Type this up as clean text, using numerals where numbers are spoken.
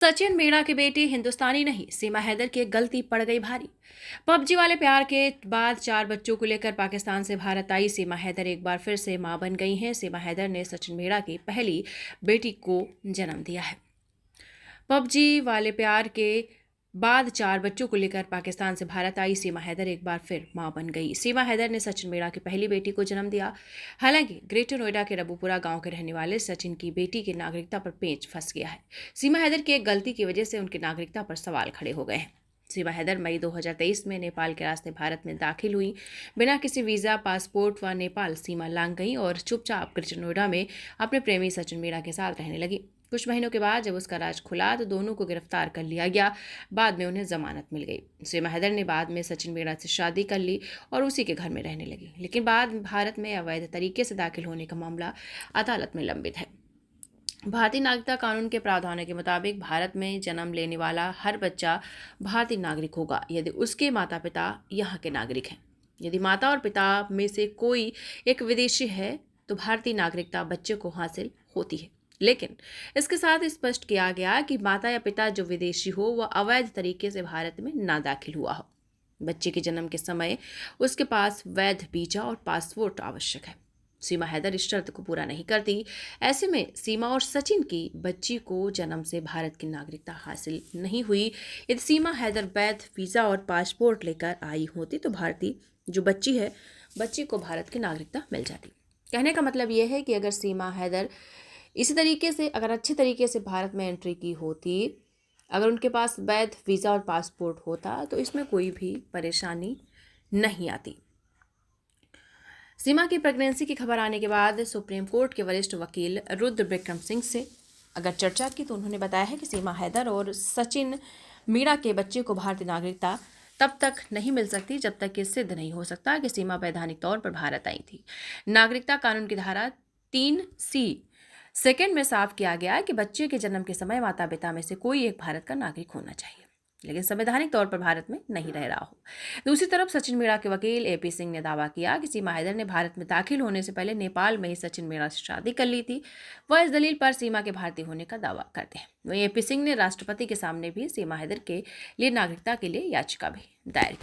सचिन मीणा की बेटी हिंदुस्तानी नहीं, सीमा हैदर की एक गलती पड़ गई भारी। पबजी वाले प्यार के बाद 4 बच्चों को लेकर पाकिस्तान से भारत आई सीमा हैदर एक बार फिर से मां बन गई हैं। सीमा हैदर ने सचिन मीणा की पहली बेटी को जन्म दिया है। पबजी वाले प्यार के बाद 4 बच्चों को लेकर पाकिस्तान से भारत आई सीमा हैदर एक बार फिर मां बन गई। सीमा हैदर ने सचिन मीणा की पहली बेटी को जन्म दिया। हालांकि ग्रेटर नोएडा के रबूपुरा गांव के रहने वाले सचिन की बेटी की नागरिकता पर पेंच फंस गया है। सीमा हैदर की एक गलती की वजह से उनकी नागरिकता पर सवाल खड़े हो गए हैं। सीमा हैदर मई 2023 में नेपाल के रास्ते भारत में दाखिल हुई। बिना किसी वीजा, पासपोर्ट व नेपाल सीमा लांग गई और चुपचाप ग्रेटर नोएडा में अपने प्रेमी सचिन मीणा के साथ रहने लगी। कुछ महीनों के बाद जब उसका राज खुला तो दोनों को गिरफ्तार कर लिया गया। बाद में उन्हें जमानत मिल गई। सीमा हैदर ने बाद में सचिन मीणा से शादी कर ली और उसी के घर में रहने लगी। लेकिन बाद में भारत में अवैध तरीके से दाखिल होने का मामला अदालत में लंबित है। भारतीय नागरिकता कानून के प्रावधानों के मुताबिक भारत में जन्म लेने वाला हर बच्चा भारतीय नागरिक होगा यदि उसके माता पिता यहाँ के नागरिक हैं। यदि माता और पिता में से कोई एक विदेशी है तो भारतीय नागरिकता बच्चे को हासिल होती है। लेकिन इसके साथ स्पष्ट किया गया कि माता या पिता जो विदेशी हो वह अवैध तरीके से भारत में ना दाखिल हुआ हो। बच्चे के जन्म के समय उसके पास वैध वीजा और पासपोर्ट आवश्यक है। सीमा हैदर इस शर्त को पूरा नहीं करती। ऐसे में सीमा और सचिन की बच्ची को जन्म से भारत की नागरिकता हासिल नहीं हुई। यदि सीमा हैदर वैध वीजा और पासपोर्ट लेकर आई होती तो भारतीय जो बच्ची है बच्ची को भारत की नागरिकता मिल जाती। कहने का मतलब यह है कि अगर सीमा हैदर इसी तरीके से अगर अच्छे तरीके से भारत में एंट्री की होती, अगर उनके पास वैध वीज़ा और पासपोर्ट होता तो इसमें कोई भी परेशानी नहीं आती। सीमा की प्रेगनेंसी की खबर आने के बाद सुप्रीम कोर्ट के वरिष्ठ वकील रुद्र बिक्रम सिंह से अगर चर्चा की तो उन्होंने बताया है कि सीमा हैदर और सचिन मीणा के बच्चे को भारतीय नागरिकता तब तक नहीं मिल सकती जब तक कि सिद्ध नहीं हो सकता कि सीमा वैधानिक तौर पर भारत आई थी। नागरिकता कानून की धारा 3C सेकंड में साफ किया गया कि बच्चे के जन्म के समय माता पिता में से कोई एक भारत का नागरिक होना चाहिए, लेकिन संवैधानिक तौर पर भारत में नहीं रह रहा हो। दूसरी तरफ सचिन मीणा के वकील AP सिंह ने दावा किया कि सीमा हैदर ने भारत में दाखिल होने से पहले नेपाल में ही सचिन मीणा से शादी कर ली थी। वह इस दलील पर सीमा के भारतीय होने का दावा करते हैं। वहीं AP सिंह ने राष्ट्रपति के सामने भी सीमा हैदर के लिए नागरिकता के लिए याचिका भी दायर की।